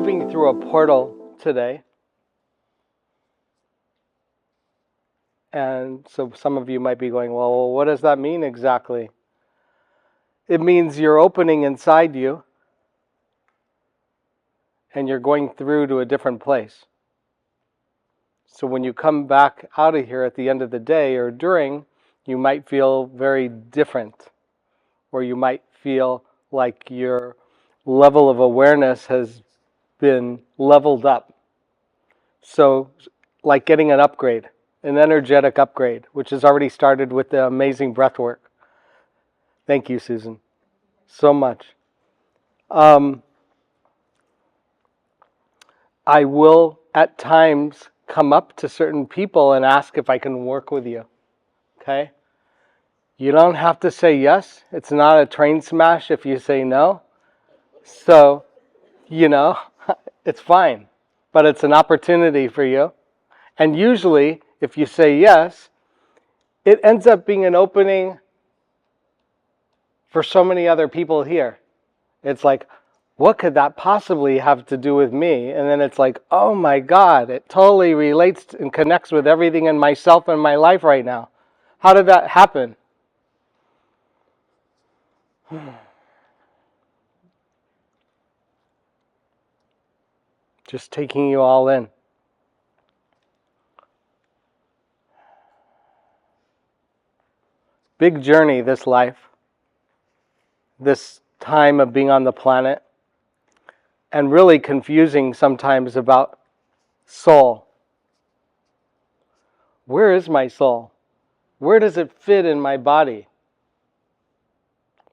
moving through a portal today. And so some of you might be going, well, what does that mean exactly? It means you're opening inside you and you're going through to a different place. So when you come back out of here at the end of the day or during, you might feel very different, or you might feel like your level of awareness has been leveled up. So like getting an upgrade, an energetic upgrade, which has already started with the amazing breath work. Thank you, Susan, so much. I will at times come up to certain people and ask if I can work with you. Okay? You don't have to say yes. It's not a train smash if you say no. So, it's fine. But it's an opportunity for you. And usually, if you say yes, it ends up being an opening for so many other people here. It's like, what could that possibly have to do with me? And then it's like, oh my God, it totally relates and connects with everything in myself and my life right now. How did that happen? Just taking you all in. Big journey, this life. This time of being on the planet. And really confusing sometimes about soul. Where is my soul? Where does it fit in my body?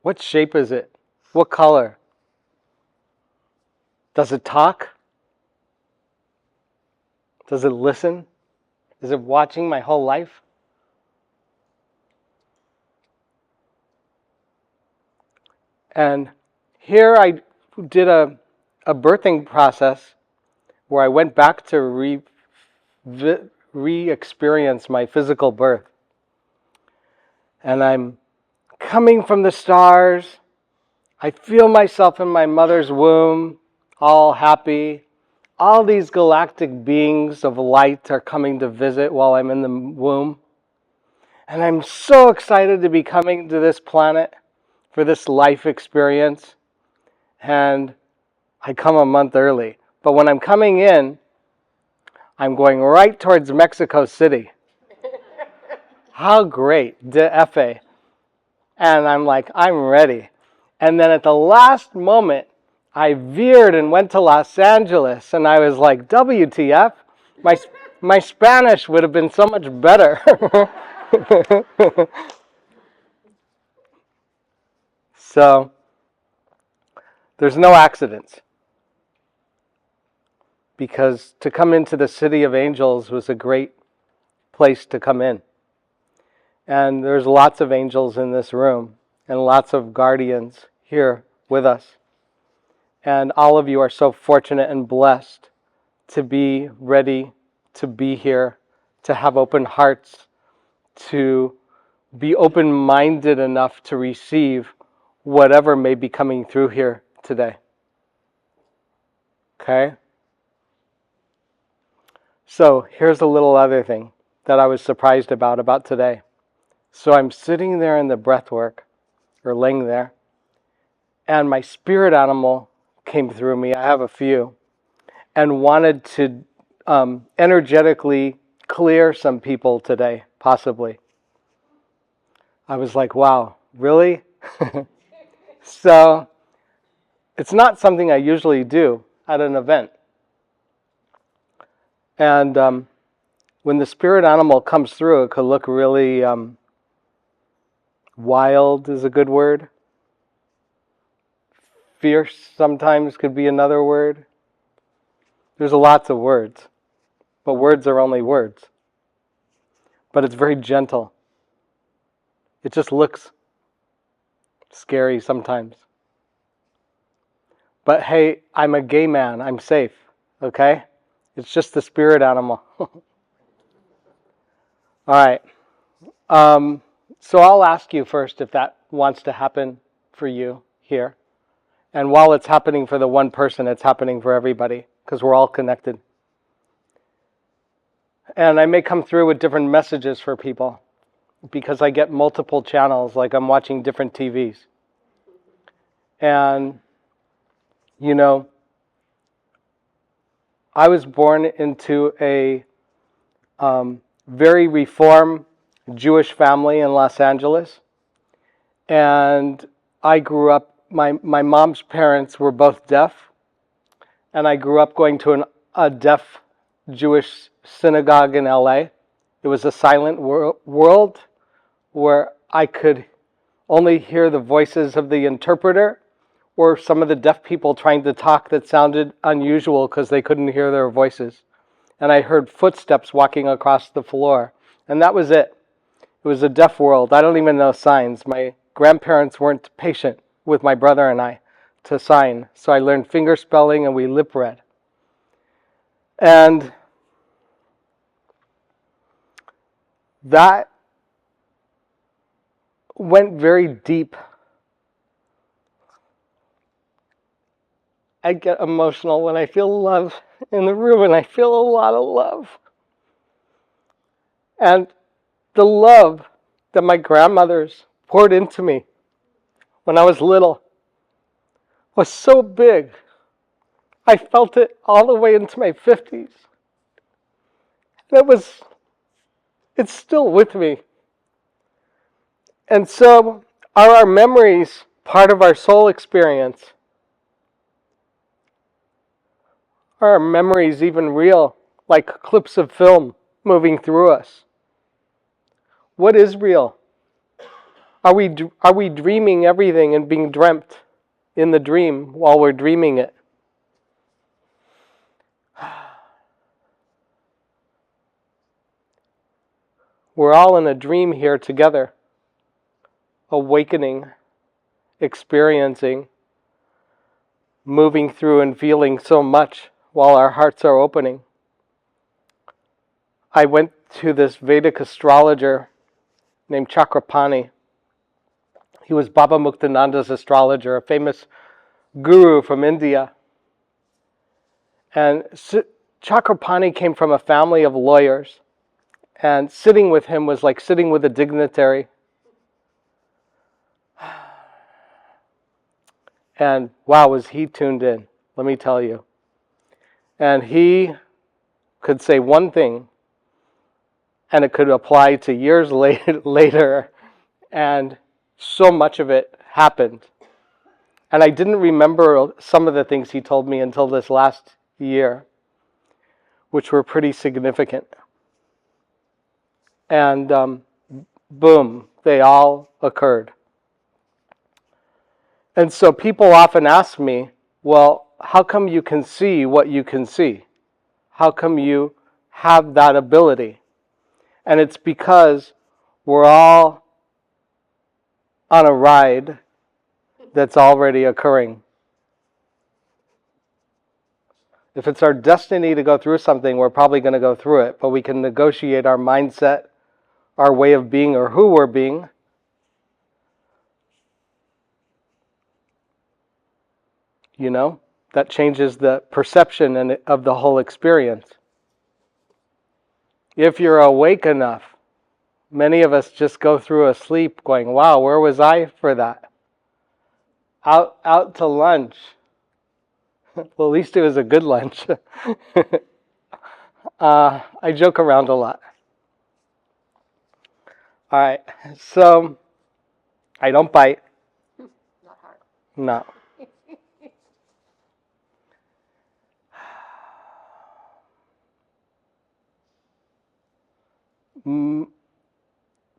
What shape is it? What color? Does it talk? Does it listen? Is it watching my whole life? And here I did a birthing process where I went back to re-experience my physical birth. And I'm coming from the stars. I feel myself in my mother's womb, all happy. All these galactic beings of light are coming to visit while I'm in the womb. And I'm so excited to be coming to this planet for this life experience. And I come a month early. But when I'm coming in, I'm going right towards Mexico City. How great, DF. And I'm like, I'm ready. And then at the last moment, I veered and went to Los Angeles. And I was like, WTF? My Spanish would have been so much better. So, there's no accidents. Because to come into the City of Angels was a great place to come in. And there's lots of angels in this room and lots of guardians here with us. And all of you are so fortunate and blessed to be ready to be here, to have open hearts, to be open-minded enough to receive whatever may be coming through here today. Okay? So here's a little other thing that I was surprised about today. So I'm sitting there in the breath work, or laying there, and my spirit animal came through me. I have a few, and wanted to energetically clear some people today, possibly. I was like, wow, really? So it's not something I usually do at an event. And when the spirit animal comes through, it could look really wild is a good word. Fierce sometimes could be another word. There's lots of words, but words are only words. But it's very gentle. It just looks scary sometimes. But hey, I'm a gay man. I'm safe, okay? It's just the spirit animal. All right. So I'll ask you first if that wants to happen for you here. And while it's happening for the one person, it's happening for everybody, because we're all connected. And I may come through with different messages for people, because I get multiple channels, like I'm watching different TVs. And, you know, I was born into a very Reform Jewish family in Los Angeles. And I grew up, my mom's parents were both deaf. And I grew up going to a deaf Jewish synagogue in LA. It was a silent world where I could only hear the voices of the interpreter or some of the deaf people trying to talk that sounded unusual because they couldn't hear their voices. And I heard footsteps walking across the floor. And that was it. It was a deaf world. I don't even know signs. My grandparents weren't patient with my brother and I to sign. So I learned finger spelling and we lip read. And that went very deep. I get emotional when I feel love in the room, and I feel a lot of love. And the love that my grandmothers poured into me when I was little was so big. I felt it all the way into my 50s. And it's still with me. And so, are our memories part of our soul experience? Are our memories even real, like clips of film moving through us? What is real? Are we dreaming everything and being dreamt in the dream while we're dreaming it? We're all in a dream here together, awakening, experiencing, moving through and feeling so much while our hearts are opening. I went to this Vedic astrologer named Chakrapani. He was Baba Muktananda's astrologer, a famous guru from India. And Chakrapani came from a family of lawyers. And sitting with him was like sitting with a dignitary. And wow, was he tuned in, let me tell you. And he could say one thing, and it could apply to years later, and so much of it happened. And I didn't remember some of the things he told me until this last year, which were pretty significant. And boom, they all occurred. And so people often ask me, well, how come you can see what you can see? How come you have that ability? And it's because we're all on a ride that's already occurring. If it's our destiny to go through something, we're probably going to go through it, but we can negotiate our mindset, our way of being, or who we're being. You know, that changes the perception of the whole experience. If you're awake enough, many of us just go through a sleep going, wow, where was I for that? Out to lunch. Well, at least it was a good lunch. I joke around a lot. All right, so I don't bite. Not hard. No.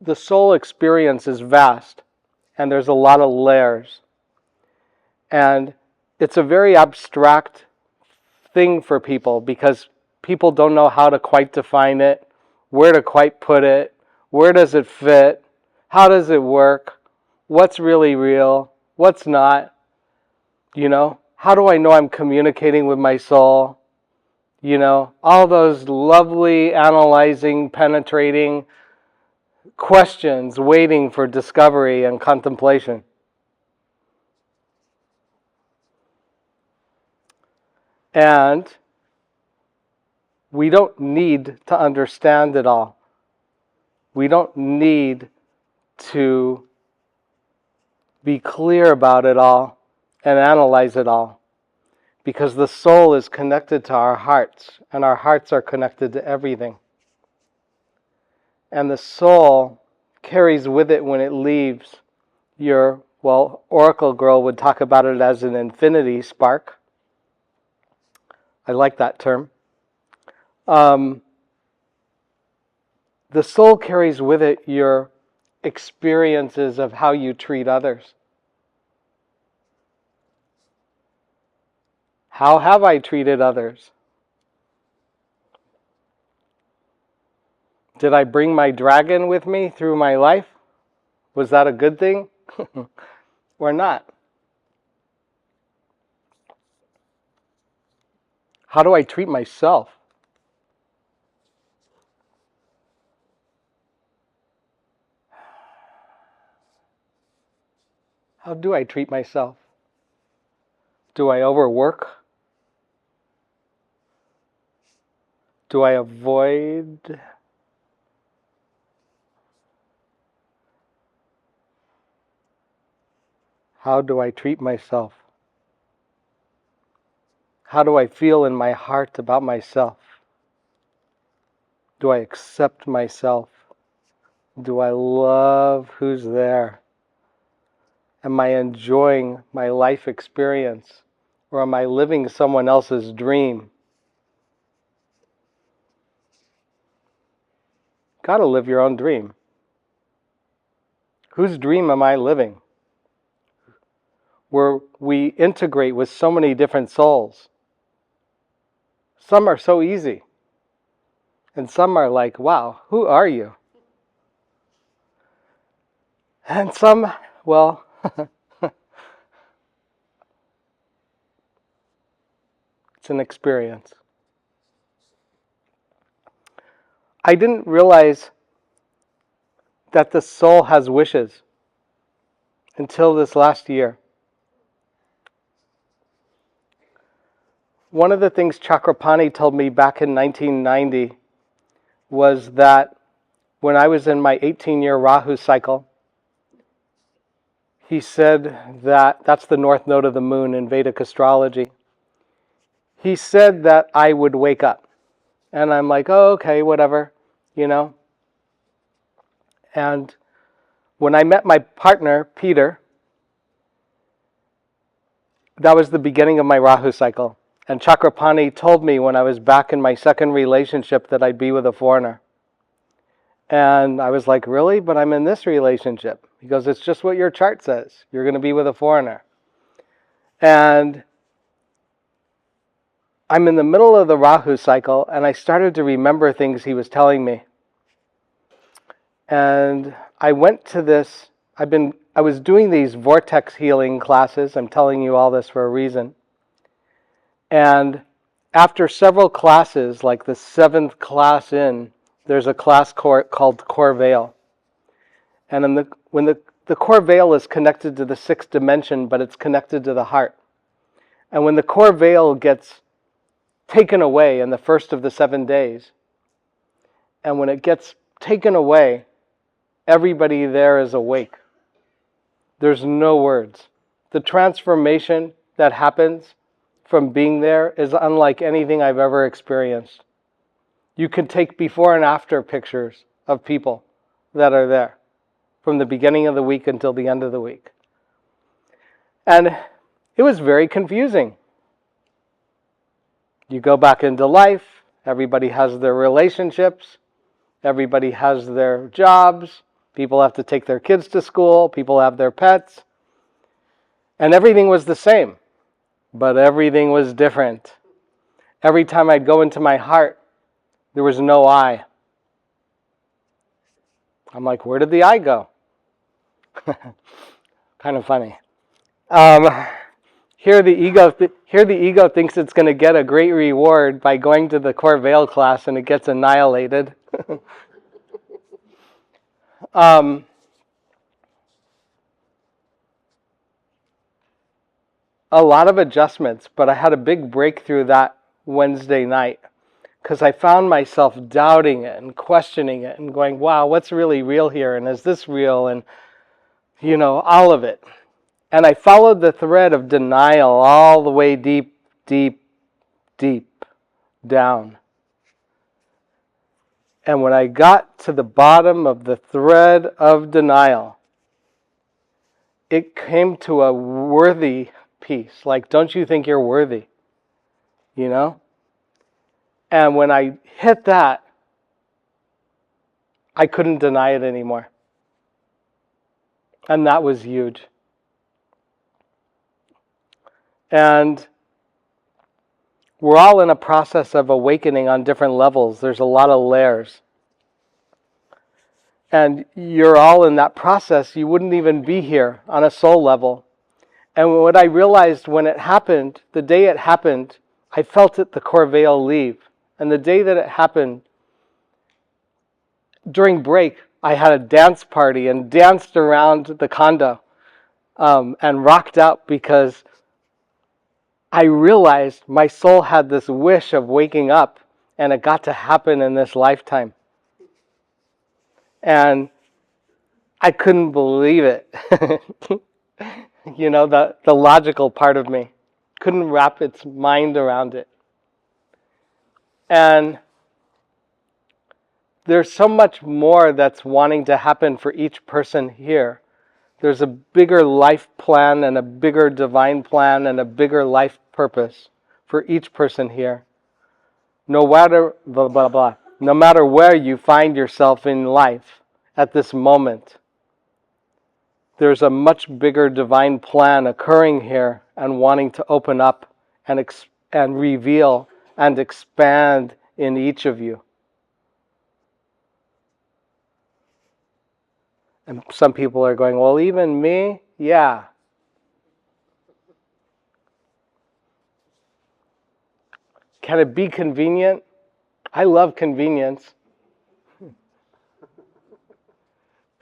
The soul experience is vast, and there's a lot of layers. And it's a very abstract thing for people because people don't know how to quite define it, where to quite put it, where does it fit, how does it work, what's really real, what's not, you know, how do I know I'm communicating with my soul, you know, all those lovely, analyzing, penetrating questions waiting for discovery and contemplation. And we don't need to understand it all. We don't need to be clear about it all and analyze it all, because the soul is connected to our hearts, and our hearts are connected to everything. And the soul carries with it when it leaves your, well, Oracle Girl would talk about it as an infinity spark. I like that term. The soul carries with it your experiences of how you treat others. How have I treated others? Did I bring my dragon with me through my life? Was that a good thing? Or not? How do I treat myself? How do I treat myself? Do I overwork? Do I avoid? How do I treat myself? How do I feel in my heart about myself? Do I accept myself? Do I love who's there? Am I enjoying my life experience? Or am I living someone else's dream? Gotta live your own dream. Whose dream am I living? Where we integrate with so many different souls. Some are so easy. And some are like, wow, who are you? And some, well, it's an experience. I didn't realize that the soul has wishes until this last year. One of the things Chakrapani told me back in 1990 was that when I was in my 18-year Rahu cycle, he said that, that's the north node of the moon in Vedic astrology, he said that I would wake up. And I'm like, oh, okay, whatever, you know. And when I met my partner, Peter, that was the beginning of my Rahu cycle. And Chakrapani told me when I was back in my second relationship that I'd be with a foreigner. And I was like, really? But I'm in this relationship. He goes, it's just what your chart says. You're going to be with a foreigner. And I'm in the middle of the Rahu cycle, and I started to remember things he was telling me. And I went to this, I was doing these vortex healing classes. I'm telling you all this for a reason. And after several classes, like the 7th class in, there's a class called Core Veil. And when the core veil is connected to the 6th dimension, but it's connected to the heart. And when the core veil gets taken away in the first of the 7 days, and when it gets taken away, everybody there is awake. There's no words. The transformation that happens from being there is unlike anything I've ever experienced. You can take before and after pictures of people that are there from the beginning of the week until the end of the week. And it was very confusing. You go back into life, everybody has their relationships, everybody has their jobs, people have to take their kids to school, people have their pets, and everything was the same, but everything was different. Every time I'd go into my heart, there was no I. I'm like, where did the I go? Kind of funny. Here the ego thinks it's going to get a great reward by going to the Core Veil class, and it gets annihilated. a lot of adjustments, but I had a big breakthrough that Wednesday night because I found myself doubting it and questioning it and going, wow, what's really real here? And is this real? And, all of it. And I followed the thread of denial all the way deep, deep, deep down. And when I got to the bottom of the thread of denial, it came to a worthy piece. Like, don't you think you're worthy? And when I hit that, I couldn't deny it anymore. And that was huge. And we're all in a process of awakening on different levels. There's a lot of layers. And you're all in that process. You wouldn't even be here on a soul level. And what I realized when it happened, the day it happened, I felt it, the core veil leave. And the day that it happened, during break, I had a dance party and danced around the condo and rocked out because I realized my soul had this wish of waking up and it got to happen in this lifetime. And I couldn't believe it. The logical part of me couldn't wrap its mind around it. And there's so much more that's wanting to happen for each person here. There's a bigger life plan and a bigger divine plan and a bigger life purpose for each person here. No matter blah, blah, blah. No matter where you find yourself in life at this moment, there's a much bigger divine plan occurring here and wanting to open up and reveal and expand in each of you. And some people are going, well, even me? Yeah. Can it be convenient? I love convenience. Do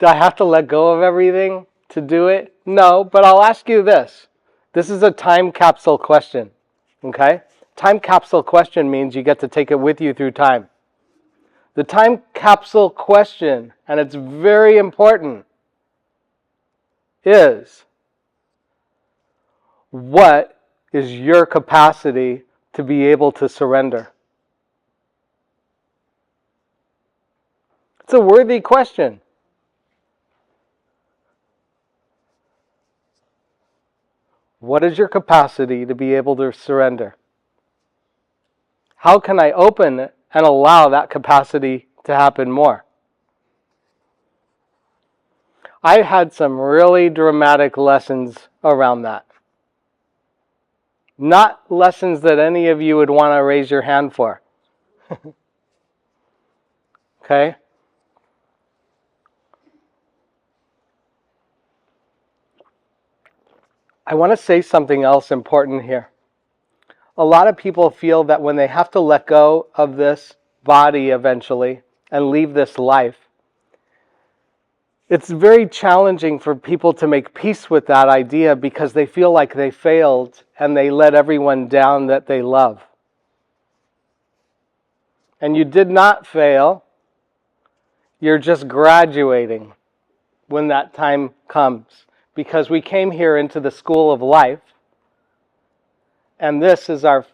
I have to let go of everything to do it? No, but I'll ask you this. This is a time capsule question, okay? Time capsule question means you get to take it with you through time. The time capsule question, and it's very important, is what is your capacity to be able to surrender? It's a worthy question. What is your capacity to be able to surrender? How can I open and allow that capacity to happen more? I had some really dramatic lessons around that. Not lessons that any of you would want to raise your hand for. Okay? I want to say something else important here. A lot of people feel that when they have to let go of this body eventually and leave this life, it's very challenging for people to make peace with that idea because they feel like they failed and they let everyone down that they love. And you did not fail. You're just graduating when that time comes. Because we came here into the school of life. And this is our...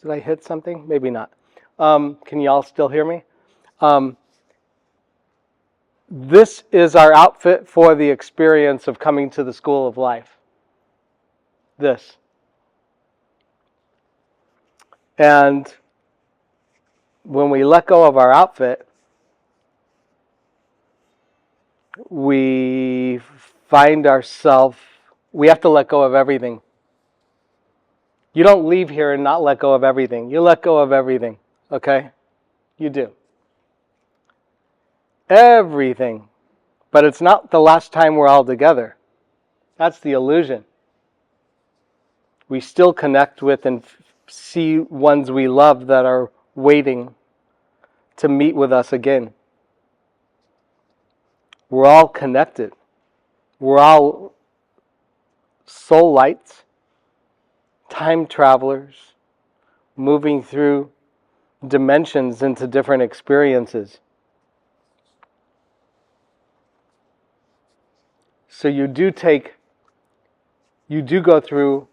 Did I hit something? Maybe not. Can you all still hear me? This is our outfit for the experience of coming to the school of life. This. And when we let go of our outfit, we find ourselves, we have to let go of everything. You don't leave here and not let go of everything. You let go of everything, okay? You do. Everything. But it's not the last time we're all together. That's the illusion. We still connect with and see ones we love that are waiting to meet with us again. We're all connected. We're all soul lights time travelers moving through dimensions into different experiences. So you do go through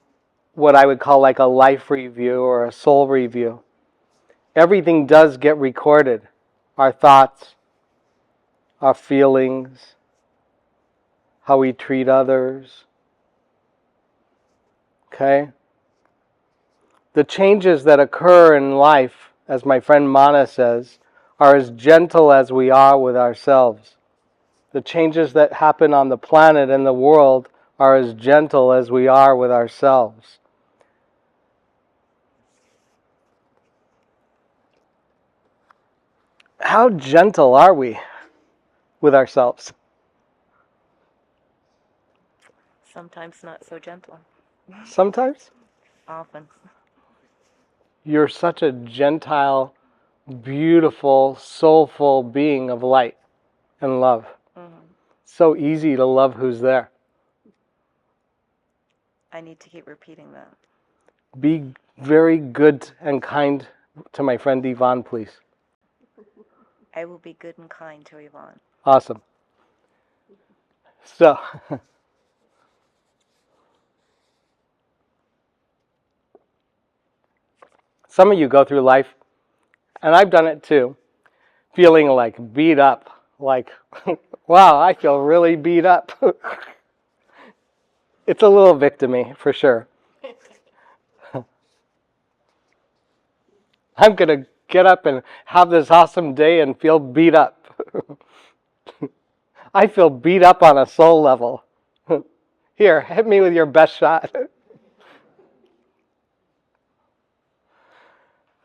what I would call like a life review or a soul review. Everything does get recorded. Our thoughts, our feelings, how we treat others. Okay? The changes that occur in life, as my friend Mana says, are as gentle as we are with ourselves. The changes that happen on the planet and the world are as gentle as we are with ourselves. How gentle are we with ourselves? Sometimes not so gentle. Sometimes? Often. You're such a gentile, beautiful, soulful being of light and love. Mm-hmm. So easy to love who's there. I need to keep repeating that. Be very good and kind to my friend Yvonne, please. I will be good and kind to Yvonne. Awesome. So, some of you go through life, and I've done it too, feeling like beat up. Like, wow, I feel really beat up. It's a little victim-y, for sure. I'm going to get up and have this awesome day and feel beat up. I feel beat up on a soul level. Here, hit me with your best shot.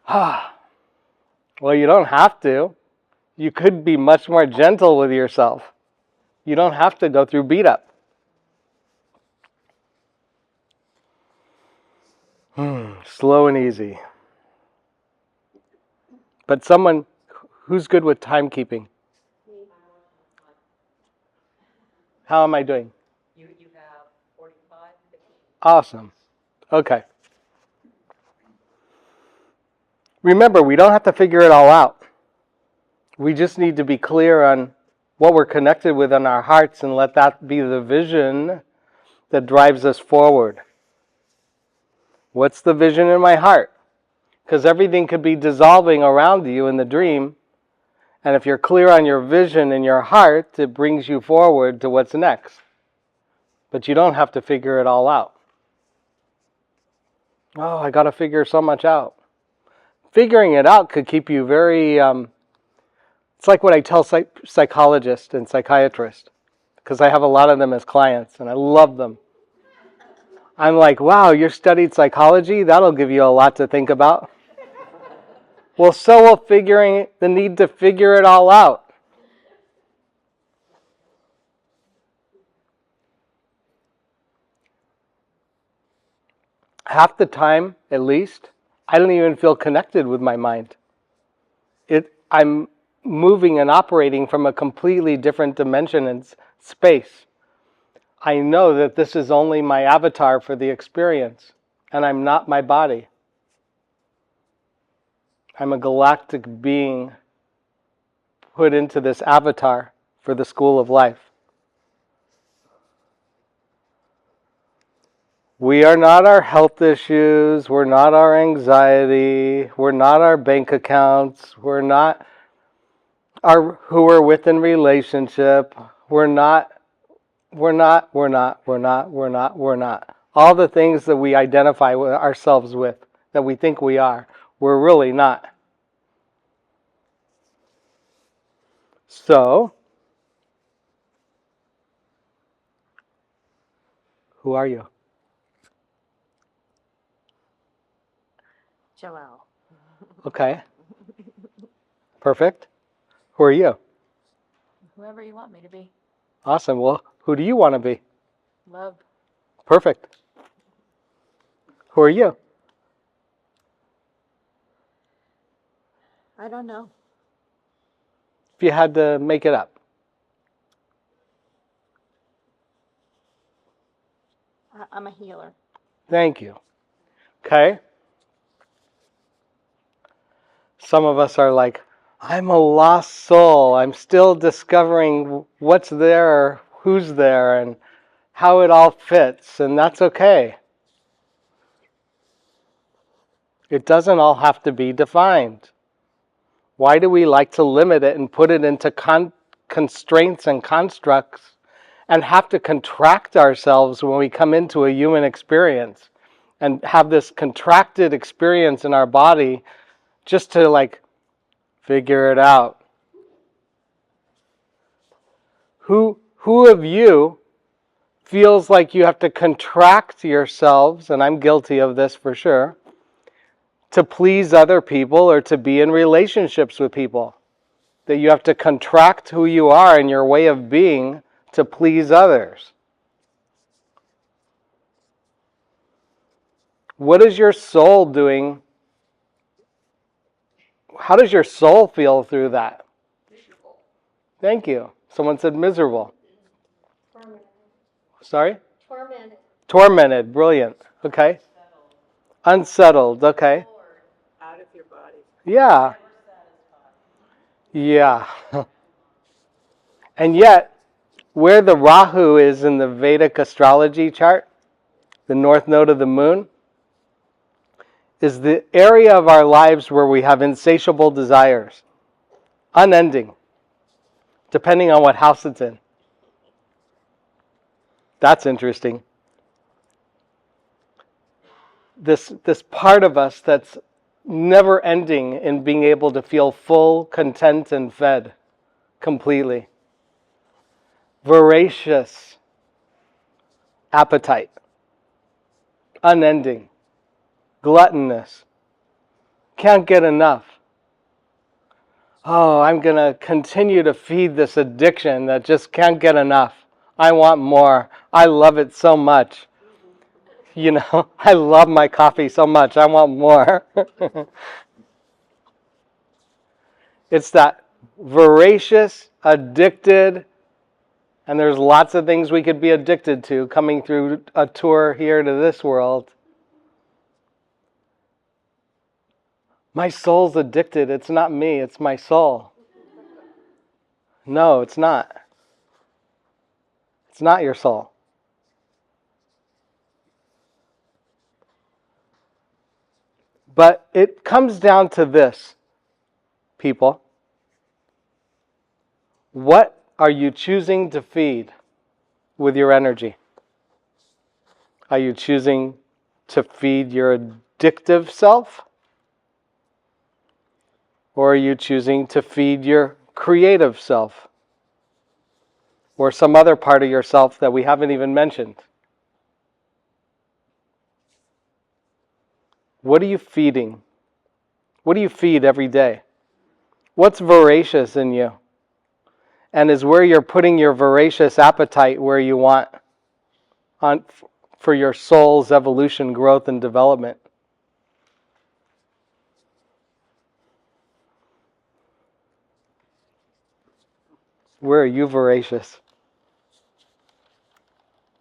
Well, you don't have to. You could be much more gentle with yourself. You don't have to go through beat up. Slow and easy. But someone who's good with timekeeping. How am I doing? You have 45. Awesome. Okay. Remember, we don't have to figure it all out. We just need to be clear on what we're connected with in our hearts and let that be the vision that drives us forward. What's the vision in my heart? Because everything could be dissolving around you in the dream. And if you're clear on your vision in your heart, it brings you forward to what's next. But you don't have to figure it all out. Oh, I got to figure so much out. Figuring it out could keep you very... it's like what I tell psychologists and psychiatrists, because I have a lot of them as clients, and I love them. I'm like, wow, you studied psychology? That'll give you a lot to think about. Well, so will figuring the need to figure it all out. Half the time, at least, I don't even feel connected with my mind. I'm moving and operating from a completely different dimension and space. I know that this is only my avatar for the experience, and I'm not my body. I'm a galactic being put into this avatar for the school of life. We are not our health issues, we're not our anxiety, we're not our bank accounts, we're not who we're with in relationship, we're not. All the things that we identify with ourselves with, that we think we are, we're really not. So, who are you? Joelle. Okay. Perfect. Who are you? Whoever you want me to be. Awesome. Well, who do you want to be? Love. Perfect. Who are you? I don't know. If you had to make it up. I'm a healer. Thank you. Okay? Some of us are like, I'm a lost soul. I'm still discovering what's there, who's there, and how it all fits, and that's okay. It doesn't all have to be defined. Why do we like to limit it and put it into constraints and constructs and have to contract ourselves when we come into a human experience and have this contracted experience in our body just to like figure it out? Who of you feels like you have to contract yourselves, and I'm guilty of this for sure, to please other people or to be in relationships with people? That you have to contract who you are and your way of being to please others. What is your soul doing? How does your soul feel through that? Miserable. Thank you. Someone said miserable. Tormented. Sorry? Tormented. Tormented. Brilliant. Okay. Unsettled. Okay. Out of your body. Yeah. Yeah. And yet, where the Rahu is in the Vedic astrology chart, the north node of the moon, is the area of our lives where we have insatiable desires, unending, depending on what house it's in. That's interesting. This part of us that's never ending in being able to feel full, content, and fed completely. Voracious appetite, unending, gluttonous, can't get enough. Oh, I'm going to continue to feed this addiction that just can't get enough. I want more. I love it so much. You know, I love my coffee so much. I want more. It's that voracious, addicted, and there's lots of things we could be addicted to coming through a tour here to this world. My soul's addicted. It's not me. It's my soul. No, it's not. It's not your soul. But it comes down to this, people. What are you choosing to feed with your energy? Are you choosing to feed your addictive self? Or are you choosing to feed your creative self? Or some other part of yourself that we haven't even mentioned? What are you feeding? What do you feed every day? What's voracious in you? And is where you're putting your voracious appetite where you want for your soul's evolution, growth, and development? Where are you voracious?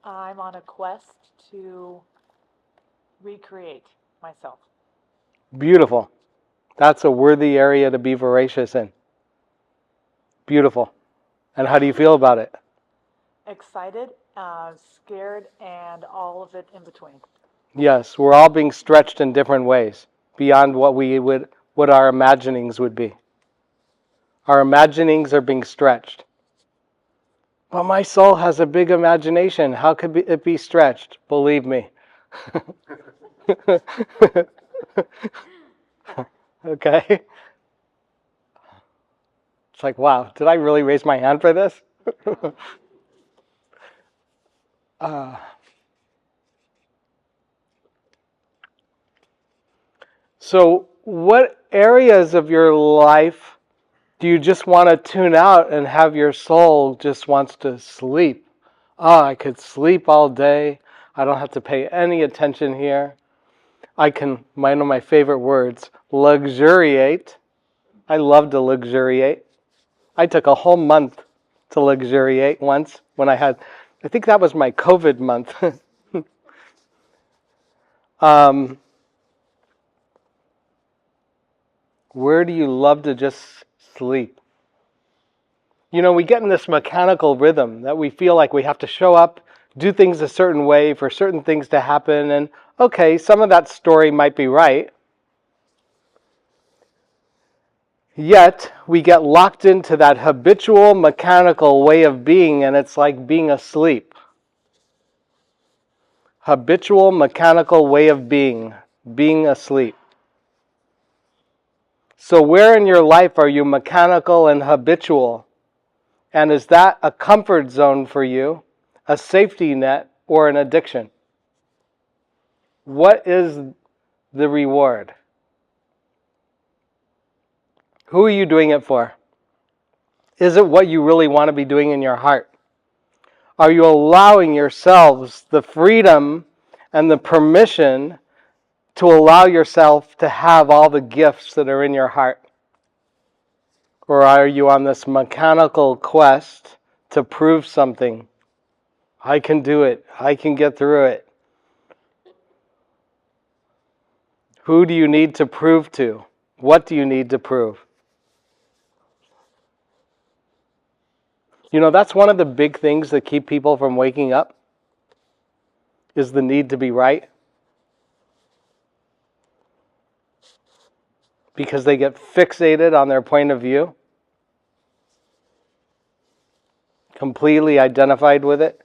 I'm on a quest to recreate myself. Beautiful. That's a worthy area to be voracious in. Beautiful. And how do you feel about it? Excited, scared, and all of it in between. Yes, we're all being stretched in different ways, beyond what our imaginings would be. Our imaginings are being stretched. But my soul has a big imagination. How could it be stretched? Believe me. Okay? It's like, wow, did I really raise my hand for this? So, what areas of your life do you just want to tune out and have your soul just wants to sleep? Oh, I could sleep all day. I don't have to pay any attention here. One of my favorite words, luxuriate. I love to luxuriate. I took a whole month to luxuriate once when I think that was my COVID month. Where do you love to just sleep? You know, we get in this mechanical rhythm that we feel like we have to show up, do things a certain way for certain things to happen, and okay, some of that story might be right. Yet, we get locked into that habitual mechanical way of being, and it's like being asleep. Habitual mechanical way of being asleep. So where in your life are you mechanical and habitual? And is that a comfort zone for you, a safety net, or an addiction? What is the reward? Who are you doing it for? Is it what you really want to be doing in your heart? Are you allowing yourselves the freedom and the permission to allow yourself to have all the gifts that are in your heart? Or are you on this mechanical quest to prove something? I can do it. I can get through it. Who do you need to prove to? What do you need to prove? You know, that's one of the big things that keep people from waking up, is the need to be right. Because they get fixated on their point of view, completely identified with it.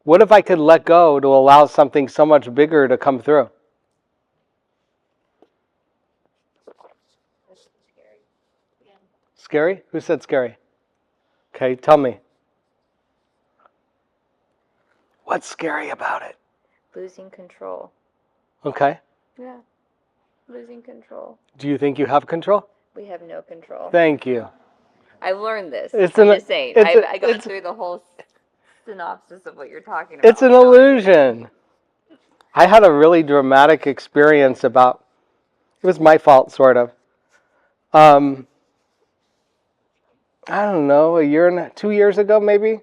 What if I could let go to allow something so much bigger to come through? That's scary. Again. Scary? Who said scary? Okay, tell me. What's scary about it? Losing control. Okay. Yeah. Losing control. Do you think you have control? We have no control. Thank you. I've learned this. It's I'm an- just saying. it's a- I've gone it's- through the whole synopsis of what you're talking about. It's an illusion. I had a really dramatic experience about, it was my fault, sort of. I don't know, 2 years ago maybe,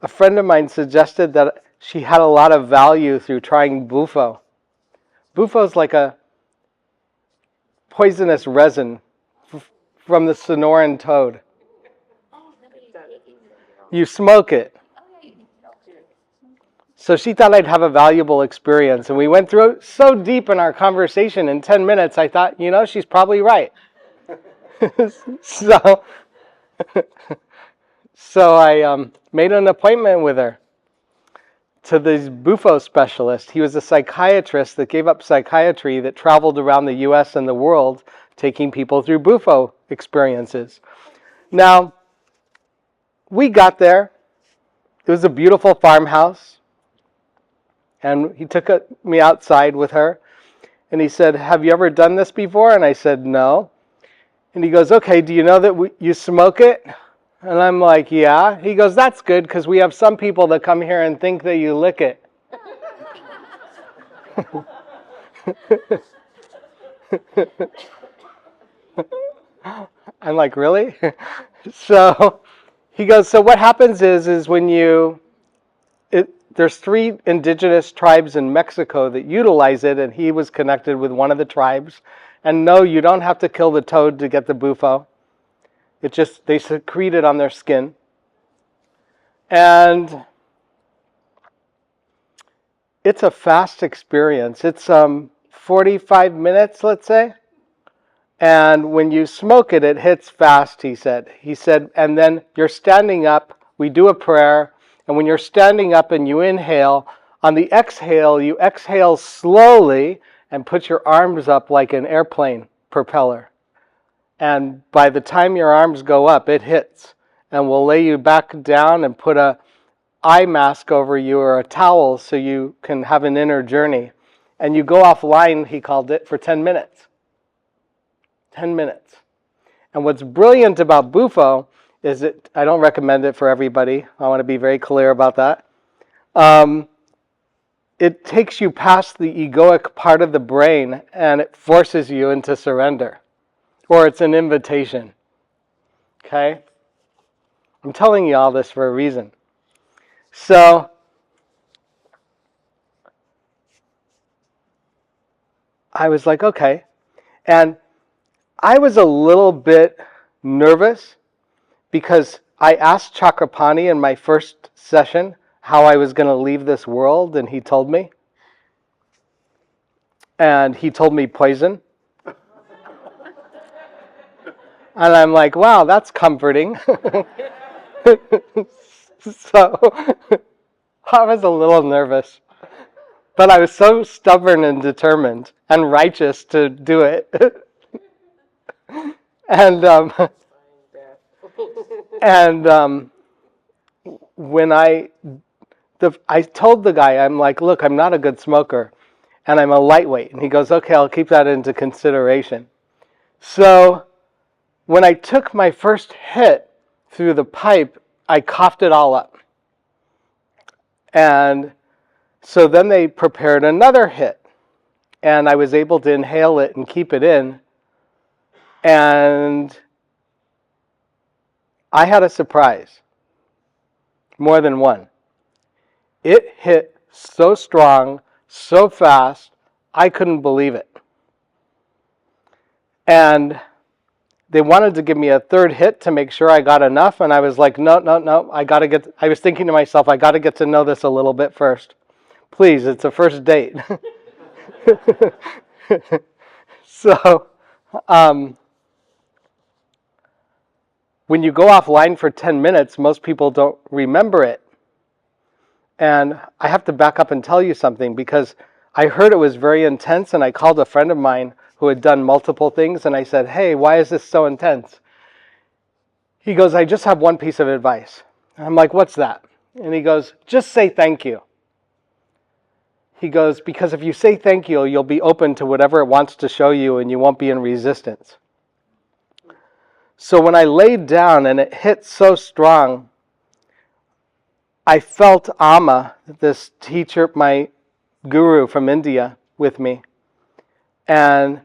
a friend of mine suggested that she had a lot of value through trying bufo. Bufo is like a poisonous resin from the Sonoran toad. You smoke it. So she thought I'd have a valuable experience, and we went through it so deep in our conversation in 10 minutes, I thought, you know, she's probably right. So I made an appointment with her to this bufo specialist. He was a psychiatrist that gave up psychiatry, that traveled around the US and the world taking people through bufo experiences. Now, we got there. It was a beautiful farmhouse. And he took me outside with her. And he said, have you ever done this before? And I said, no. And he goes, okay, do you know that you smoke it? And I'm like, yeah. He goes, that's good, because we have some people that come here and think that you lick it. I'm like, really? So he goes, so what happens is when there's 3 indigenous tribes in Mexico that utilize it, and he was connected with one of the tribes. And no, you don't have to kill the toad to get the bufo. They secrete it on their skin. And it's a fast experience. It's 45 minutes, let's say. And when you smoke it, it hits fast, he said. He said, and then you're standing up, we do a prayer, and when you're standing up and you inhale, on the exhale, you exhale slowly and put your arms up like an airplane propeller. And by the time your arms go up, it hits. And we'll lay you back down and put a eye mask over you or a towel so you can have an inner journey. And you go offline, he called it, for 10 minutes. 10 minutes. And what's brilliant about bufo is that I don't recommend it for everybody. I want to be very clear about that. It takes you past the egoic part of the brain and it forces you into surrender. Or it's an invitation. Okay? I'm telling you all this for a reason. So, I was like, okay. And I was a little bit nervous because I asked Chakrapani in my first session how I was going to leave this world, and he told me. And he told me poison. And I'm like, wow, that's comforting. So I was a little nervous. But I was so stubborn and determined and righteous to do it. And when I told the guy, I'm like, look, I'm not a good smoker, and I'm a lightweight. And he goes, okay, I'll keep that into consideration. So when I took my first hit through the pipe, I coughed it all up. And so then they prepared another hit, and I was able to inhale it and keep it in. And I had a surprise, more than one. It hit so strong, so fast, I couldn't believe it. And they wanted to give me a third hit to make sure I got enough, and I was like, no, I was thinking to myself, I got to get to know this a little bit first. Please, it's a first date. So, when you go offline for 10 minutes, most people don't remember it. And I have to back up and tell you something, because I heard it was very intense, and I called a friend of mine who had done multiple things, and I said, hey, why is this so intense? He goes, I just have one piece of advice. And I'm like, what's that? And he goes, just say thank you. He goes, because if you say thank you, you'll be open to whatever it wants to show you, and you won't be in resistance. So when I laid down and it hit so strong, I felt Amma, this teacher, my guru from India, with me. And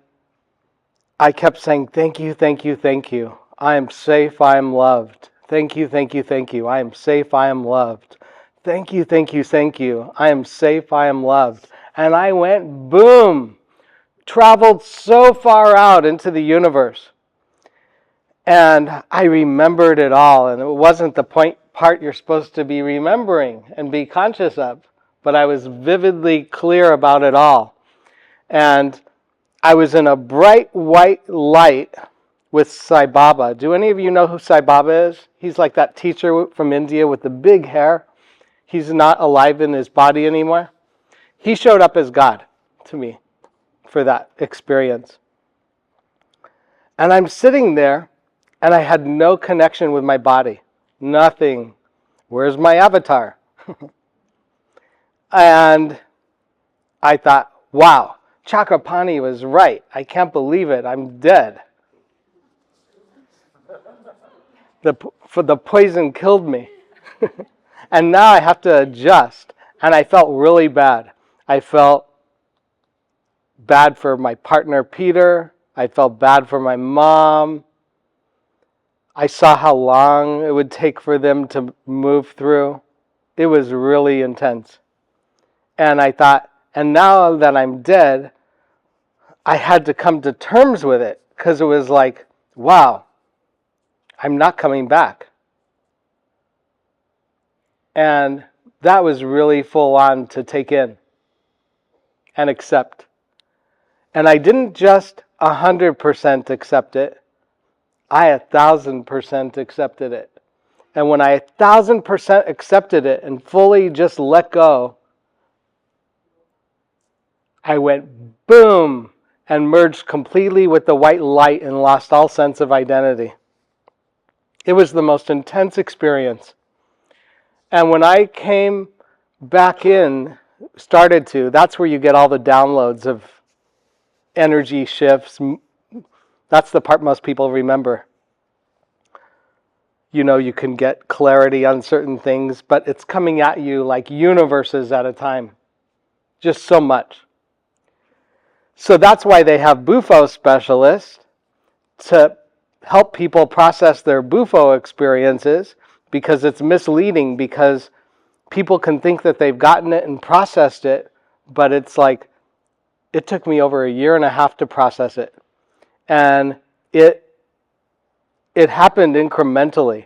I kept saying, thank you, thank you, thank you. I am safe, I am loved. Thank you, thank you, thank you. I am safe, I am loved. Thank you, thank you, thank you. I am safe, I am loved. And I went boom, traveled so far out into the universe. And I remembered it all. And it wasn't the part you're supposed to be remembering and be conscious of. But I was vividly clear about it all. And I was in a bright white light with Sai Baba. Do any of you know who Sai Baba is? He's like that teacher from India with the big hair. He's not alive in his body anymore. He showed up as God to me for that experience. And I'm sitting there, and I had no connection with my body. Nothing. Where's my avatar? And I thought, wow, Chakrapani was right. I can't believe it. I'm dead. The poison killed me. And now I have to adjust. And I felt really bad. I felt bad for my partner, Peter. I felt bad for my mom. I saw how long it would take for them to move through. It was really intense. And I thought, and now that I'm dead, I had to come to terms with it, because it was like, wow, I'm not coming back. And that was really full on to take in and accept. And I didn't just 100% accept it. I 1,000% accepted it. And when I 1,000% accepted it and fully just let go, I went boom and merged completely with the white light and lost all sense of identity. It was the most intense experience. And when I came back in, that's where you get all the downloads of energy shifts. That's the part most people remember. You know, you can get clarity on certain things, but it's coming at you like universes at a time. Just so much. So that's why they have Bufo specialists to help people process their Bufo experiences, because it's misleading, because people can think that they've gotten it and processed it, but it's like it took me over a year and a half to process it. And it happened incrementally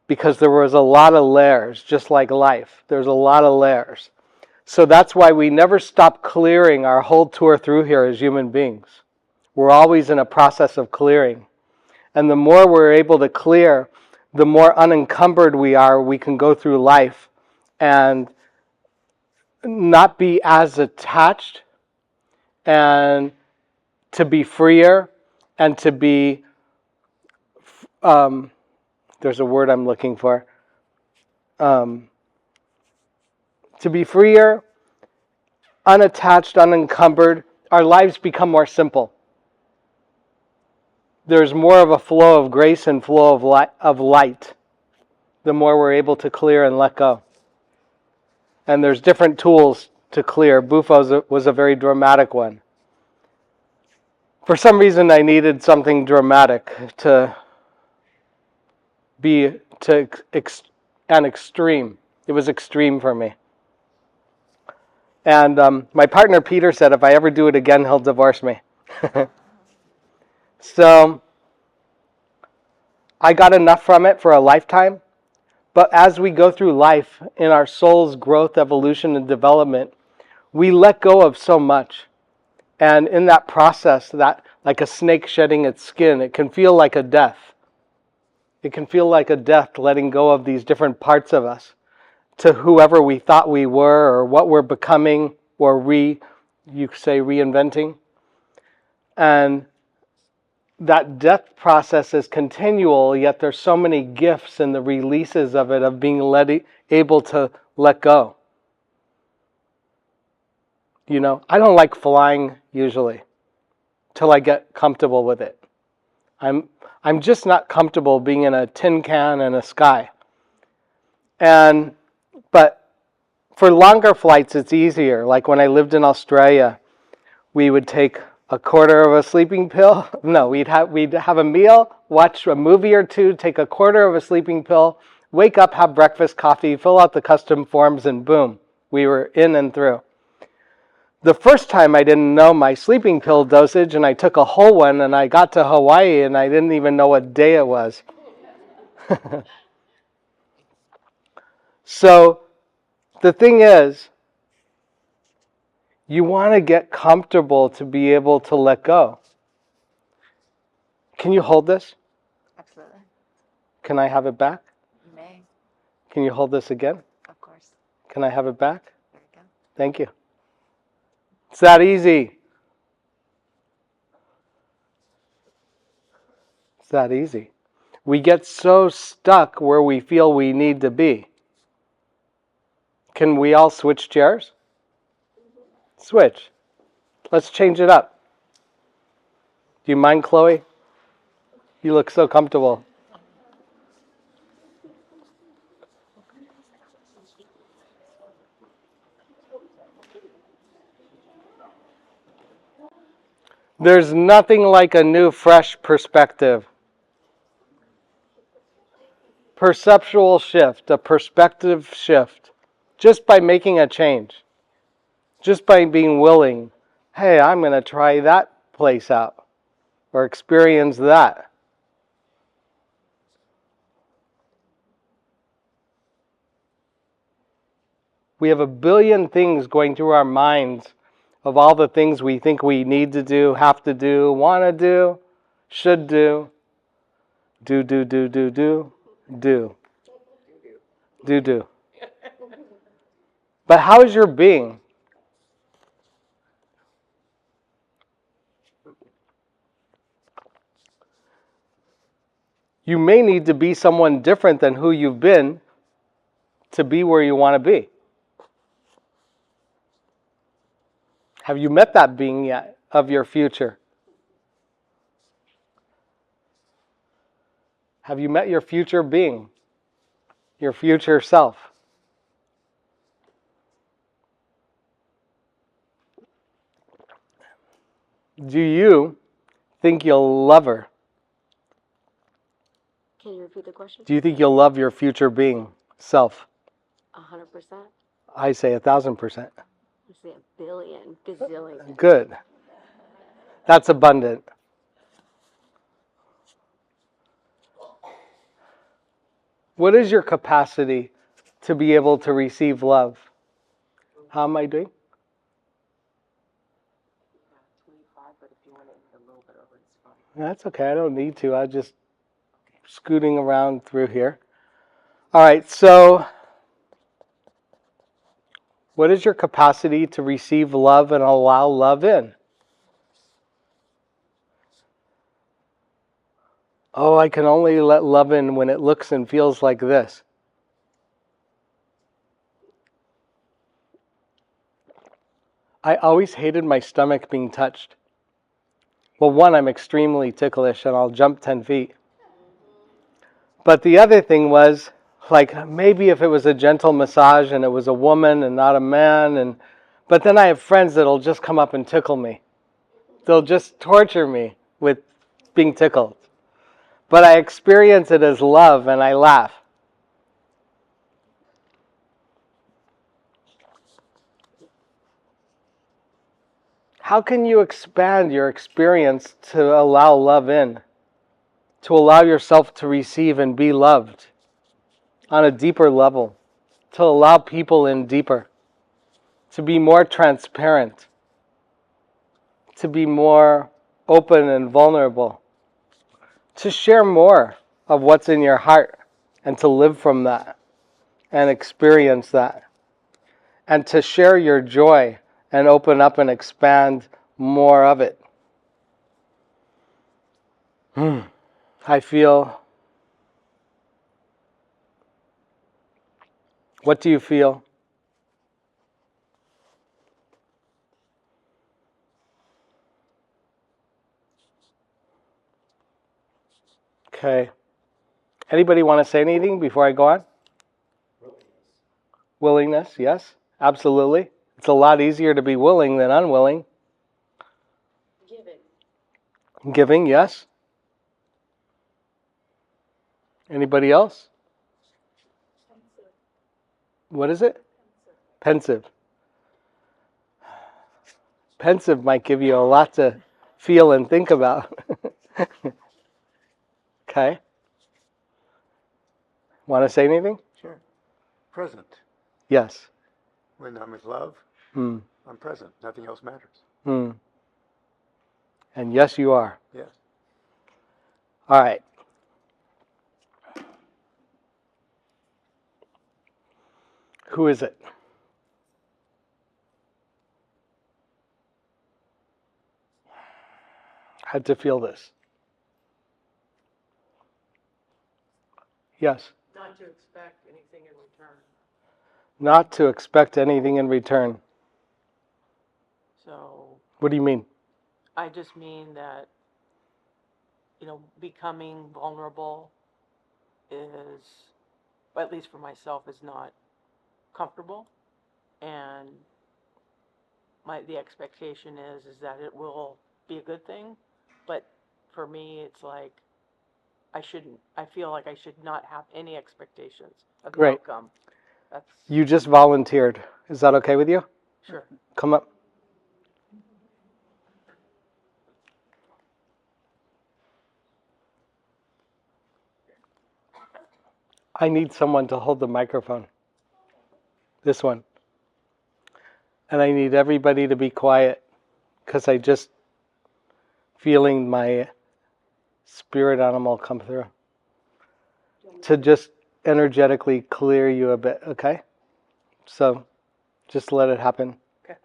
because there was a lot of layers, just like life. There's a lot of layers. So that's why we never stop clearing our whole tour through here as human beings. We're always in a process of clearing. And the more we're able to clear, the more unencumbered we are, we can go through life and not be as attached, and to be freer, and to be, there's a word I'm looking for, to be freer, unattached, unencumbered. Our lives become more simple. There's more of a flow of grace and flow of light the more we're able to clear and let go. And there's different tools to clear. Bufo was a very dramatic one. For some reason, I needed something dramatic to be an extreme. It was extreme for me. And my partner Peter said, if I ever do it again, he'll divorce me. So I got enough from it for a lifetime. But as we go through life, in our soul's growth, evolution, and development, we let go of so much. And in that process, that like a snake shedding its skin, it can feel like a death. It can feel like a death letting go of these different parts of us to whoever we thought we were, or what we're becoming, or you say reinventing. And that death process is continual, yet there's so many gifts in the releases of it, of being able to let go. You know, I don't like flying usually till I get comfortable with it. I'm just not comfortable being in a tin can in a sky. But for longer flights, it's easier. Like when I lived in Australia, we would take a quarter of a sleeping pill. No, we'd have a meal, watch a movie or two, take a quarter of a sleeping pill, wake up, have breakfast, coffee, fill out the custom forms, and boom, we were in and through. The first time I didn't know my sleeping pill dosage, and I took a whole one, and I got to Hawaii, and I didn't even know what day it was. So the thing is, you want to get comfortable to be able to let go. Can you hold this? Absolutely. Can I have it back? You may. Can you hold this again? Of course. Can I have it back? There you go. Thank you. It's that easy. It's that easy. We get so stuck where we feel we need to be. Can we all switch chairs? Switch. Let's change it up. Do you mind, Chloe? You look so comfortable. There's nothing like a new, fresh perspective. Perceptual shift, a perspective shift, just by making a change, just by being willing, hey, I'm going to try that place out or experience that. We have a billion things going through our minds of all the things we think we need to do, have to do, want to do, should do. Do. But how is your being? You may need to be someone different than who you've been to be where you want to be. Have you met that being yet of your future? Have you met your future being? Your future self? Do you think you'll love her? Can you repeat the question? Do you think you'll love your future being self? 100%. I say 1,000%. Let's say a billion, gazillion. Good. That's abundant. What is your capacity to be able to receive love? How am I doing? 25, but if you want to end a little bit over, it's fine. That's okay. I don't need to. I'm just scooting around through here. All right. So, what is your capacity to receive love and allow love in? Oh, I can only let love in when it looks and feels like this. I always hated my stomach being touched. Well, one, I'm extremely ticklish and I'll jump 10 feet. But the other thing was, like, maybe if it was a gentle massage and it was a woman and not a man, but then I have friends that'll just come up and tickle me. They'll just torture me with being tickled. But I experience it as love and I laugh. How can you expand your experience to allow love in? To allow yourself to receive and be loved on a deeper level? To allow people in deeper? To be more transparent? To be more open and vulnerable? To share more of what's in your heart and to live from that and experience that? And to share your joy and open up and expand more of it. I feel. What do you feel? Okay. Anybody want to say anything before I go on? Willingness, yes, absolutely. It's a lot easier to be willing than unwilling. Giving, yes. Anybody else? What is it? Pensive. Pensive might give you a lot to feel and think about. Okay. Want to say anything? Sure. Present. Yes. When I'm with love, Hmm. I'm present. Nothing else matters. Hmm. And yes, you are. Yes. All right. Who is it? Had to feel this. Yes. Not to expect anything in return. Not to expect anything in return. So What do you mean? I just mean that, becoming vulnerable is, well, at least for myself, is not comfortable. And the expectation is that it will be a good thing. But for me, it's like, I feel like I should not have any expectations of the Great. outcome. That's, You just volunteered. Is that okay with you? sure. Come up. I need someone to hold the microphone. This one. And I need everybody to be quiet because I just feeling my spirit animal come through. To just energetically clear you a bit, okay? So just let it happen. Okay.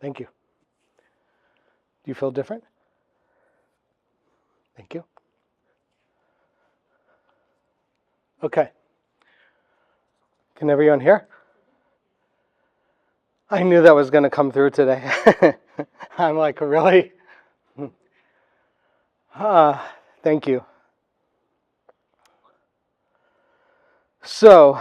Thank you. Do you feel different? Thank you. Okay. Can everyone hear? I knew that was going to come through today. I'm like, really? Thank you. So,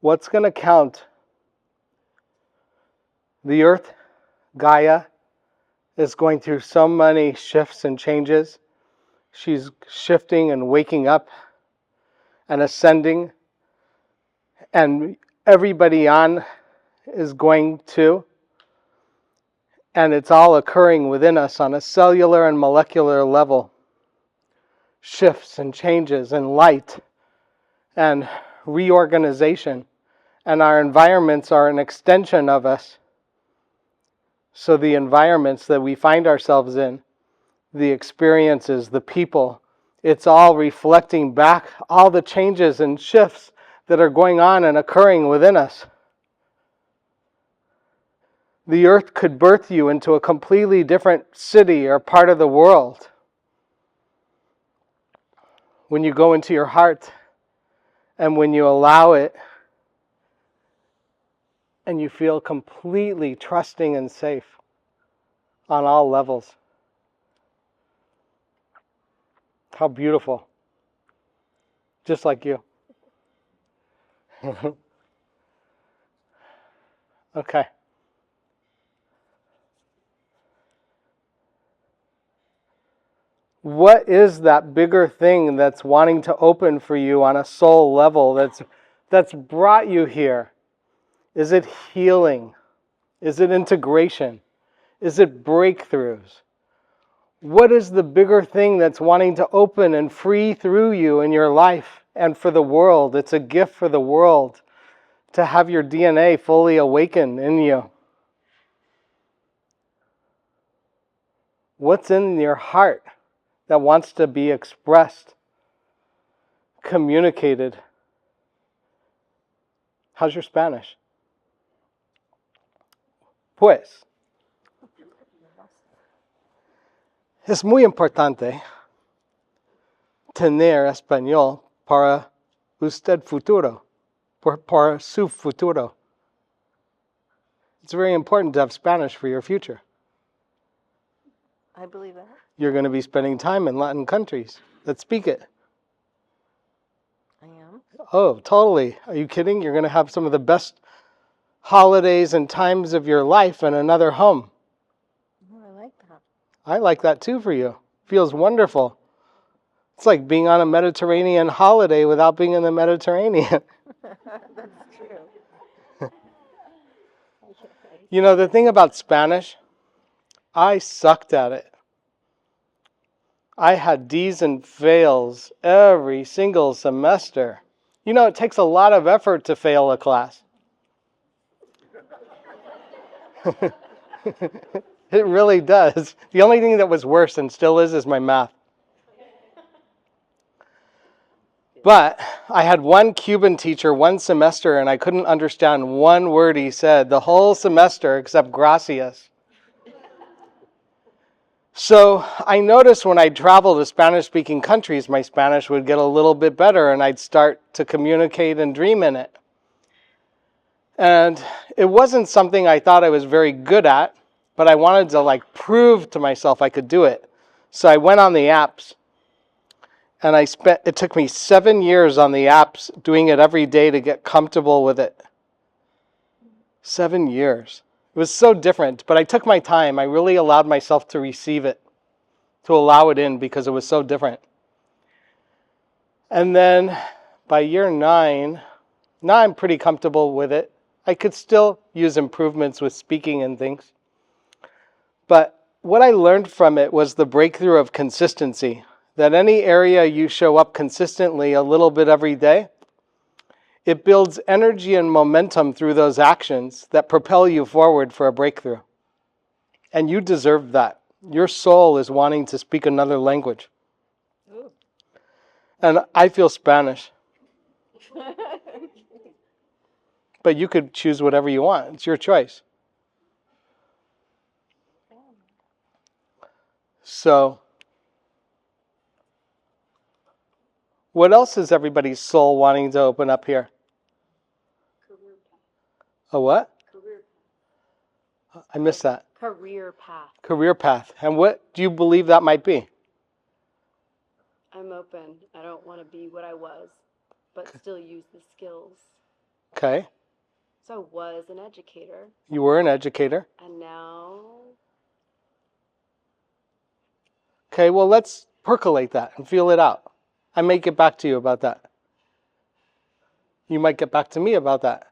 what's going to count? The earth, Gaia, is going through so many shifts and changes. She's shifting and waking up and ascending. And everybody on is going to. And it's all occurring within us on a cellular and molecular level. Shifts and changes and light and reorganization. And our environments are an extension of us. So the environments that we find ourselves in, the experiences, the people, it's all reflecting back all the changes and shifts that are going on and occurring within us. The earth could birth you into a completely different city or part of the world. When you go into your heart and when you allow it and you feel completely trusting and safe on all levels. How beautiful. Just like you. Okay. What is that bigger thing that's wanting to open for you on a soul level that's brought you here? Is it healing? Is it integration? Is it breakthroughs? What is the bigger thing that's wanting to open and free through you in your life and for the world? It's a gift for the world to have your DNA fully awakened in you. What's in your heart that wants to be expressed, communicated? How's your Spanish? Pues, es muy importante tener español para usted futuro, para su futuro. It's very important to have Spanish for your future. I believe that. You're going to be spending time in Latin countries that speak it. I am. Oh, totally. Are you kidding? You're going to have some of the best holidays and times of your life in another home. Oh, I like that. I like that too for you. Feels wonderful. It's like being on a Mediterranean holiday without being in the Mediterranean. That's true. You know, the thing about Spanish, I sucked at it. I had D's and fails every single semester. You know, it takes a lot of effort to fail a class. It really does. The only thing that was worse and still is my math. But I had one Cuban teacher one semester and I couldn't understand one word he said the whole semester except gracias. So I noticed when I traveled to Spanish-speaking countries, my Spanish would get a little bit better and I'd start to communicate and dream in it. And it wasn't something I thought I was very good at, but I wanted to prove to myself I could do it. So I went on the apps and it took me 7 years on the apps doing it every day to get comfortable with it. 7 years. It was so different, but I took my time. I really allowed myself to receive it, to allow it in because it was so different. And then by year 9, now I'm pretty comfortable with it. I could still use improvements with speaking and things. But what I learned from it was the breakthrough of consistency. That any area you show up consistently a little bit every day, it builds energy and momentum through those actions that propel you forward for a breakthrough. And you deserve that. Your soul is wanting to speak another language. And I feel Spanish. But you could choose whatever you want. It's your choice. So, what else is everybody's soul wanting to open up here? Career path. A what? Career path. I missed that. Career path. Career path. And what do you believe that might be? I'm open. I don't want to be what I was, but still use the skills. Okay. So I was an educator, You were an educator. and now Okay, well, let's percolate that and feel it out. I may get back to you about that. You might get back to me about that.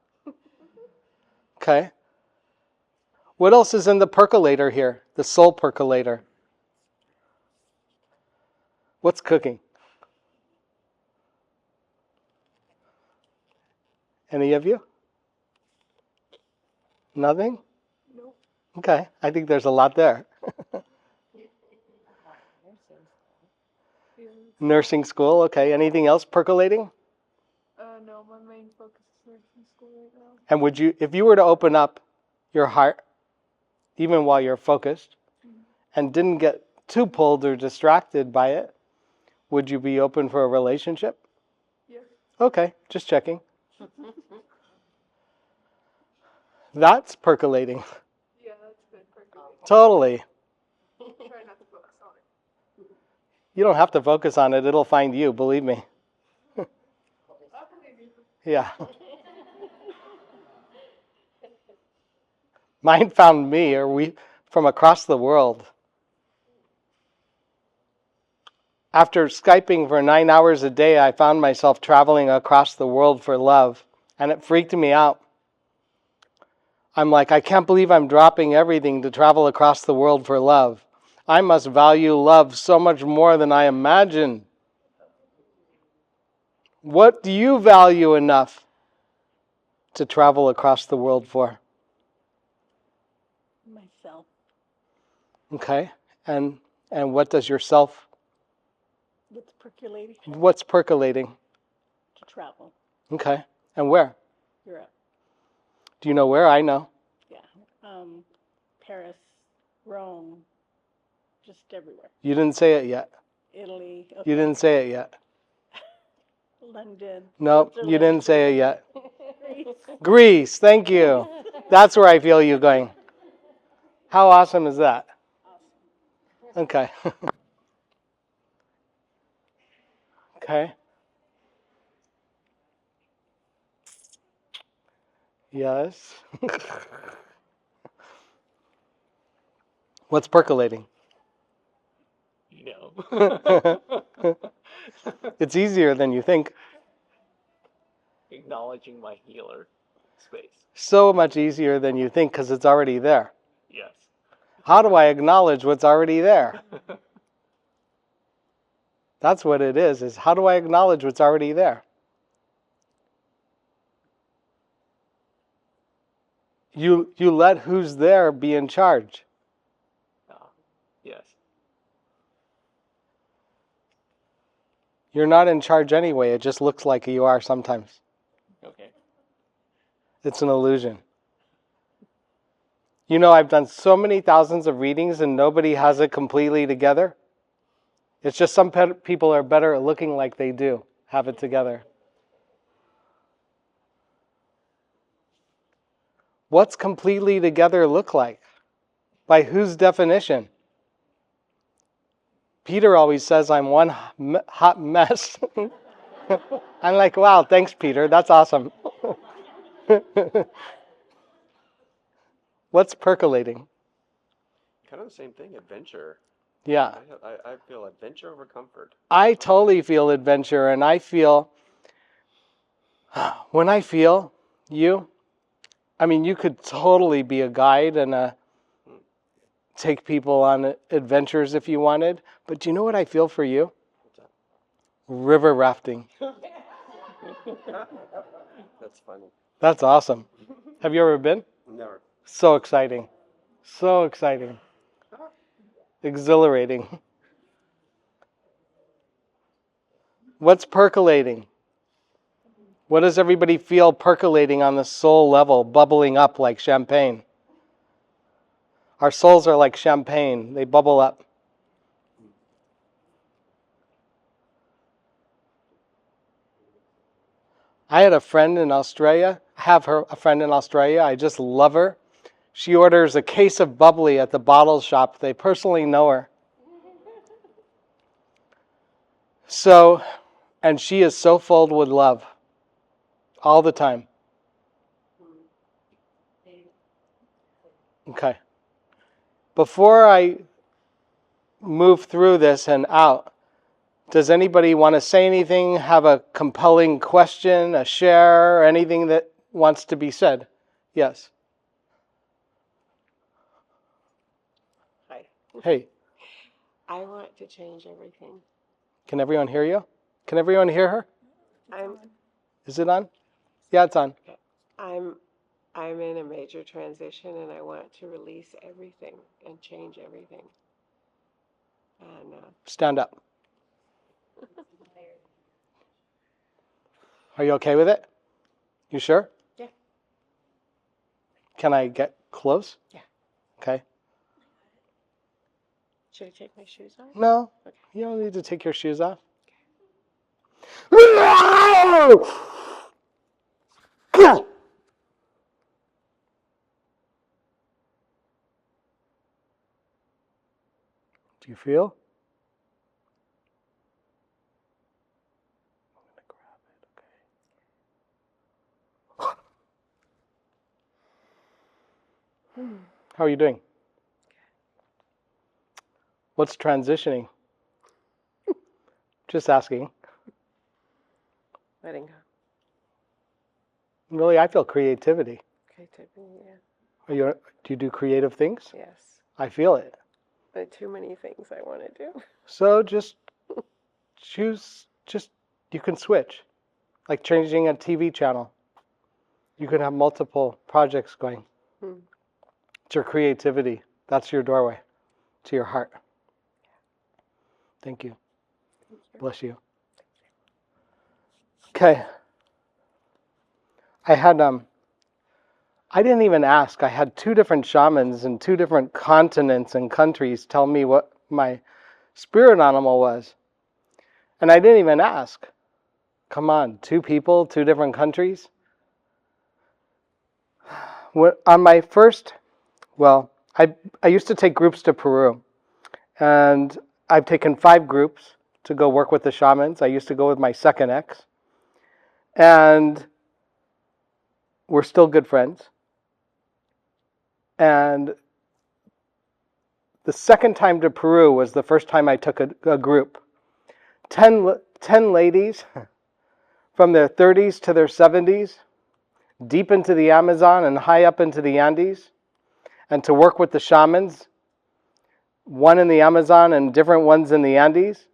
Okay. What else is in the percolator here? The soul percolator. What's cooking? Any of you? Nothing? Nope. Okay, I think there's a lot there. Nursing school, okay. Anything else percolating? No, my main focus is nursing school right now. And would you, if you were to open up your heart, even while you're focused, and didn't get too pulled or distracted by it, would you be open for a relationship? Yes. Okay, just checking. That's percolating. Yeah, that's good. Perfect. Totally. Try not to focus on it. You don't have to focus on it. It'll find you, believe me. I believe you. Yeah. Mine found me, or we, from across the world. After Skyping for 9 hours a day, I found myself traveling across the world for love, and it freaked me out. I'm like, I can't believe I'm dropping everything to travel across the world for love. I must value love so much more than I imagine. What do you value enough to travel across the world for? Myself. Okay. And what does yourself, It's percolating what's percolating? to travel. Okay. And where? Europe. Do you know where? I know. Yeah. Paris, Rome, just everywhere. You didn't say it yet. Italy. You didn't say it yet. London. No, you didn't say it yet. Greece. Greece, thank you. That's where I feel you going. How awesome is that? Okay. Okay. Yes. What's percolating? No. It's easier than you think. Acknowledging my healer space. So much easier than you think because it's already there. Yes. How do I acknowledge what's already there? That's what it is how do I acknowledge what's already there? You let who's there be in charge. Yes. You're not in charge anyway. It just looks like you are sometimes. Okay. It's an illusion. You know, I've done so many thousands of readings and nobody has it completely together. It's just some people are better at looking like they do have it together. What's completely together look like? By whose definition? Peter always says I'm one hot mess. I'm like, wow, thanks, Peter. That's awesome. What's percolating? Kind of the same thing, adventure. Yeah. I feel adventure over comfort. I totally feel adventure, and I feel, when I feel you, I mean, you could totally be a guide and take people on adventures if you wanted, but do you know what I feel for you? What's that? River rafting. That's funny. That's awesome. Have you ever been? Never. So exciting. So exciting. Exhilarating. What's percolating? What does everybody feel percolating on the soul level, bubbling up like champagne? Our souls are like champagne. They bubble up. I had a friend in Australia. I have a friend in Australia. I just love her. She orders a case of bubbly at the bottle shop. They personally know her. So, and she is so filled with love all the time. Okay. Before I move through this and out, does anybody want to say anything, have a compelling question, a share, or anything that wants to be said? Yes. Hi. Hey, I want to change everything. can everyone hear you? Can everyone hear her? I'm Is it on? Yeah, it's on. I'm I'm in a major transition and I want to release everything and change everything. And Stand up. Are you okay with it? You sure? Yeah. Can I get close? Yeah. Okay. should I take my shoes off? No, Okay. you don't need to take your shoes off. Do you feel? I'm going to grab it, okay. How are you doing? What's transitioning? Just asking. Letting go. Really, I feel creativity. Creativity, yeah. Do you do creative things? Yes. I feel it. But too many things I want to do. So just choose, you can switch. Like changing a TV channel. You can have multiple projects going. It's your creativity. That's your doorway to your heart. Thank you. Bless you. Okay. I didn't even ask. I had 2 different shamans in 2 different continents and countries tell me what my spirit animal was. And I didn't even ask. Come on, 2 people, 2 different countries. On my first, I used to take groups to Peru. And I've taken 5 groups to go work with the shamans. I used to go with my second ex. And we're still good friends. And the second time to Peru was the first time I took a group. 10 ladies from their 30s to their 70s, deep into the Amazon and high up into the Andes, and to work with the shamans, one in the Amazon and different ones in the Andes,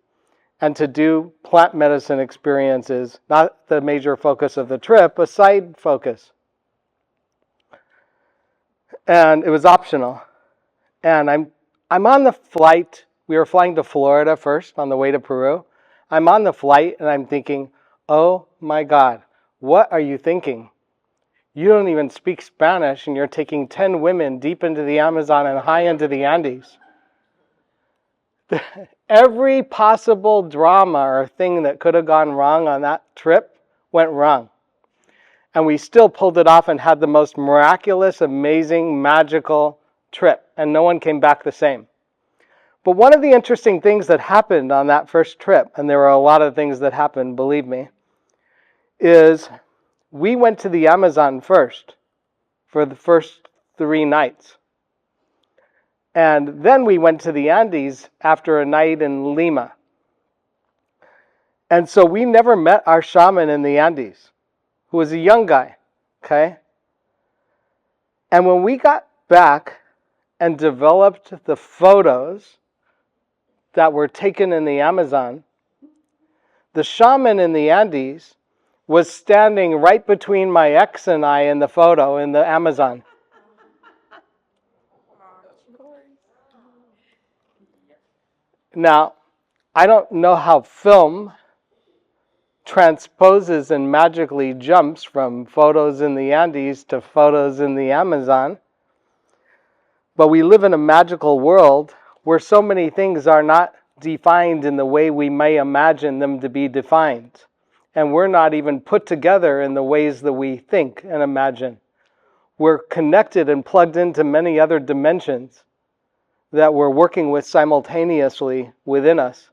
and to do plant medicine experiences, not the major focus of the trip, a side focus. And it was optional. And I'm on the flight. We were flying to Florida first on the way to Peru. I'm on the flight and I'm thinking, oh my God, what are you thinking? You don't even speak Spanish and you're taking 10 women deep into the Amazon and high into the Andes. Every possible drama or thing that could have gone wrong on that trip went wrong. And we still pulled it off and had the most miraculous, amazing, magical trip. And no one came back the same. But one of the interesting things that happened on that first trip, and there were a lot of things that happened, believe me, is we went to the Amazon first for the first 3 nights. And then we went to the Andes after a night in Lima. And so we never met our shaman in the Andes, who was a young guy, okay? And when we got back and developed the photos that were taken in the Amazon, the shaman in the Andes was standing right between my ex and I in the photo in the Amazon. Now, I don't know how film transposes and magically jumps from photos in the Andes to photos in the Amazon. But we live in a magical world where so many things are not defined in the way we may imagine them to be defined. And we're not even put together in the ways that we think and imagine. We're connected and plugged into many other dimensions that we're working with simultaneously within us.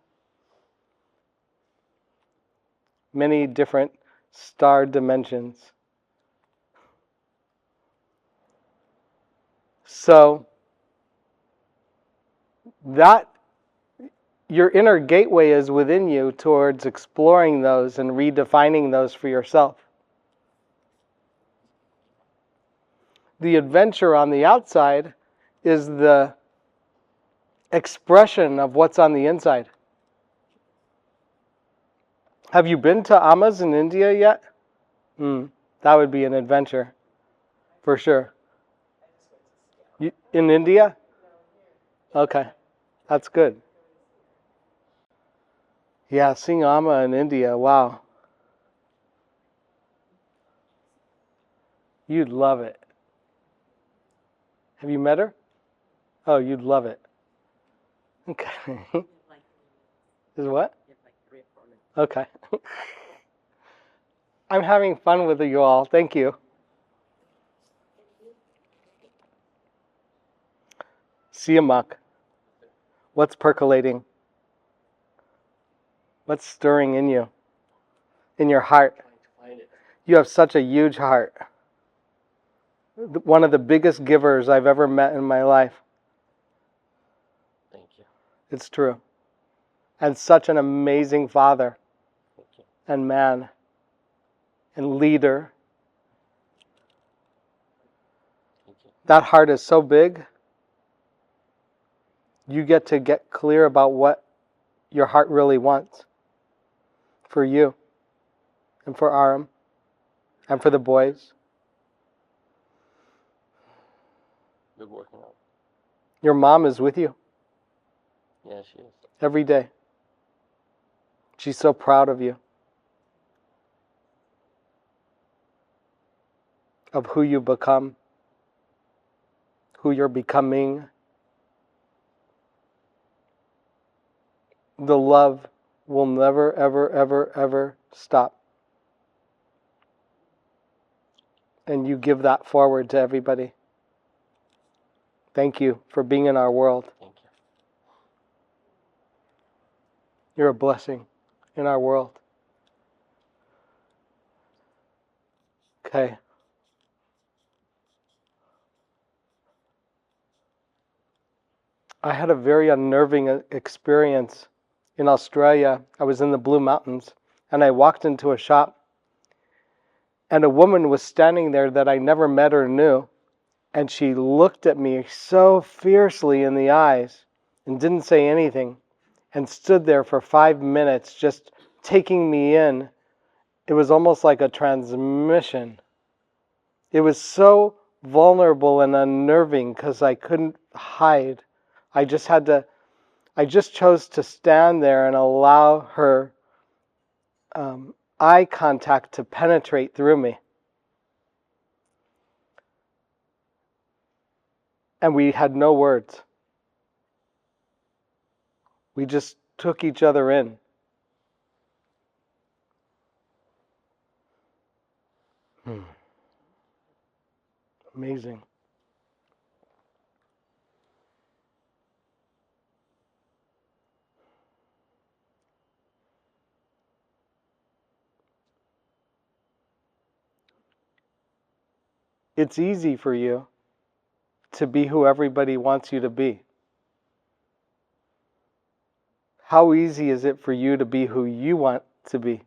Many different star dimensions. So that your inner gateway is within you towards exploring those and redefining those for yourself. The adventure on the outside is the expression of what's on the inside. Have you been to Amas in India yet? That would be an adventure, for sure. In India? Okay, that's good. Yeah, seeing Amma in India, wow. You'd love it. Have you met her? Oh, you'd love it. Okay. Is what? Okay. I'm having fun with you all. Thank you. Siamak. What's percolating? What's stirring in you? In your heart? You have such a huge heart. One of the biggest givers I've ever met in my life. Thank you. It's true. And such an amazing father. Thank you. And man. And leader. Thank you. That heart is so big. You get to get clear about what your heart really wants. For you. And for Aram. And for the boys. Good working out. Your mom is with you. Yeah, she is. Every day. She's so proud of you. Of who you become. Who you're becoming. The love will never, ever, ever, ever stop. And you give that forward to everybody. Thank you for being in our world. Thank you. You're a blessing in our world. Okay. I had a very unnerving experience in Australia. I was in the Blue Mountains and I walked into a shop and a woman was standing there that I never met or knew, and she looked at me so fiercely in the eyes and didn't say anything and stood there for 5 minutes just taking me in. It was almost like a transmission. It was so vulnerable and unnerving because I couldn't hide. I just chose to stand there and allow her eye contact to penetrate through me. And we had no words. We just took each other in. Amazing. It's easy for you to be who everybody wants you to be. How easy is it for you to be who you want to be?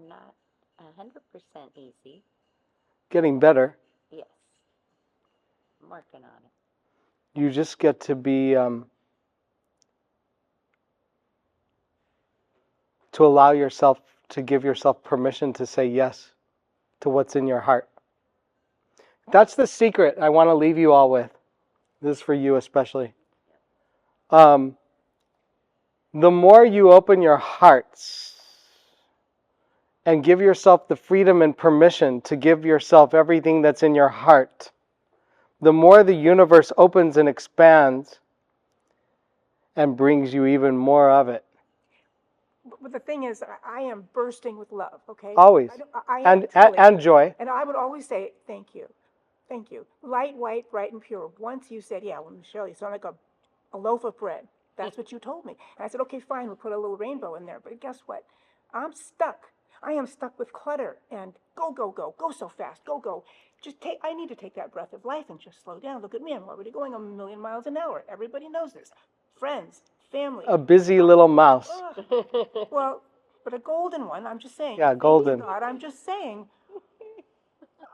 Not 100% easy. Getting better. Yes. I'm working on it. You just get to be, to allow yourself, to give yourself permission to say yes to what's in your heart. That's the secret I want to leave you all with. This is for you especially. The more you open your hearts and give yourself the freedom and permission to give yourself everything that's in your heart, the more the universe opens and expands and brings you even more of it. But the thing is, I am bursting with love, okay? Always. I am truly. And joy. And I would always say, thank you. Thank you. Light, white, bright, and pure. Once you said, yeah, well, Michelle, you sound like a loaf of bread. That's what you told me. And I said, okay, fine, we'll put a little rainbow in there. But guess what? I'm stuck. I am stuck with clutter and go, go, go, go so fast, go, go. I need to take that breath of life and just slow down. Look at me, I'm already going a million miles an hour. Everybody knows this. Friends, family. A busy little mouse. Well, but a golden one, I'm just saying. Yeah, golden. God, I'm just saying,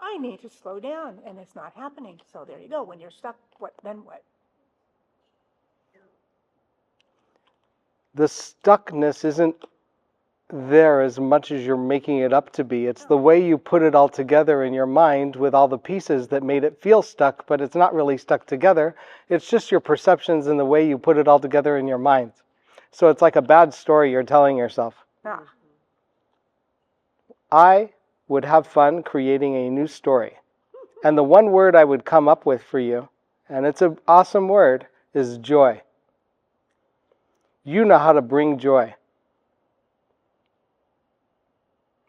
I need to slow down, and it's not happening. So there you go. When you're stuck, then what? The stuckness isn't there as much as you're making it up to be. It's the way you put it all together in your mind with all the pieces that made it feel stuck, but it's not really stuck together. It's just your perceptions and the way you put it all together in your mind. So it's like a bad story you're telling yourself. Ah. I would have fun creating a new story. And the one word I would come up with for you, and it's an awesome word, is joy. You know how to bring joy.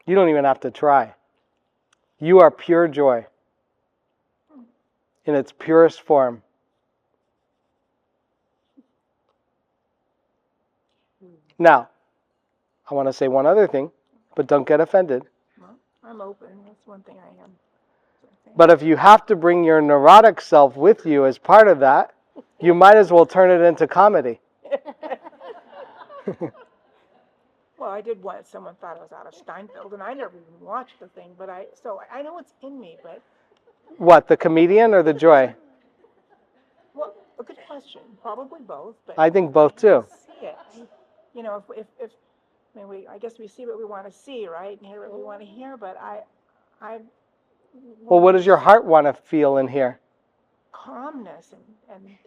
You don't even have to try. You are pure joy in its purest form. Now, I want to say one other thing, but don't get offended. Well, I'm open. That's one thing I am. But if you have to bring your neurotic self with you as part of that, you might as well turn it into comedy. Well, I did once. Someone thought I was out of Steinfeld, and I never even watched the thing. But I know it's in me. But What, the comedian or the joy? well, a good question. Probably both. But I think both too. see it. You know, if I mean, I guess we see what we want to see, right, and hear what we want to hear. But I. Well, what does your heart want to feel and hear? Calmness and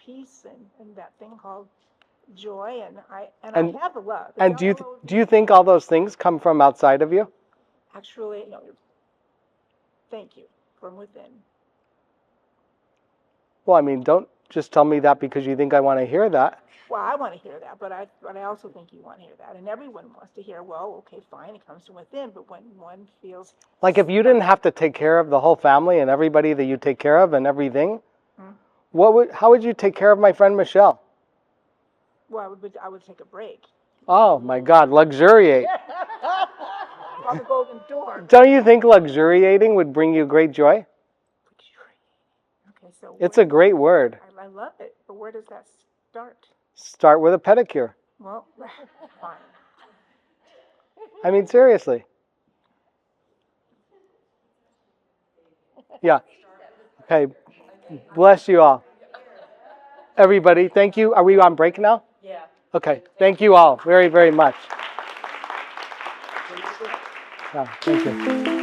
peace and that thing called joy, and I have the love. And do you think all those things come from outside of you? Actually, no. Thank you, from within. Well, I mean, don't just tell me that because you think I want to hear that. Well, I want to hear that, but I also think you want to hear that, and everyone wants to hear. Well, okay, fine, it comes from within, but when one feels Like if you didn't have to take care of the whole family and everybody that you take care of and everything, how would you take care of my friend Michelle? well, I would take a break. Oh my God, luxuriate. On the golden door. Don't you think luxuriating would bring you great joy? Okay, so It's a great word. I love it, but where does that start? Start with a pedicure. Well, fine. I mean, seriously. Yeah. Okay. Bless you all. Everybody, thank you. Are we on break now? Yeah. Okay. Thank you all very, very much. Yeah, thank you.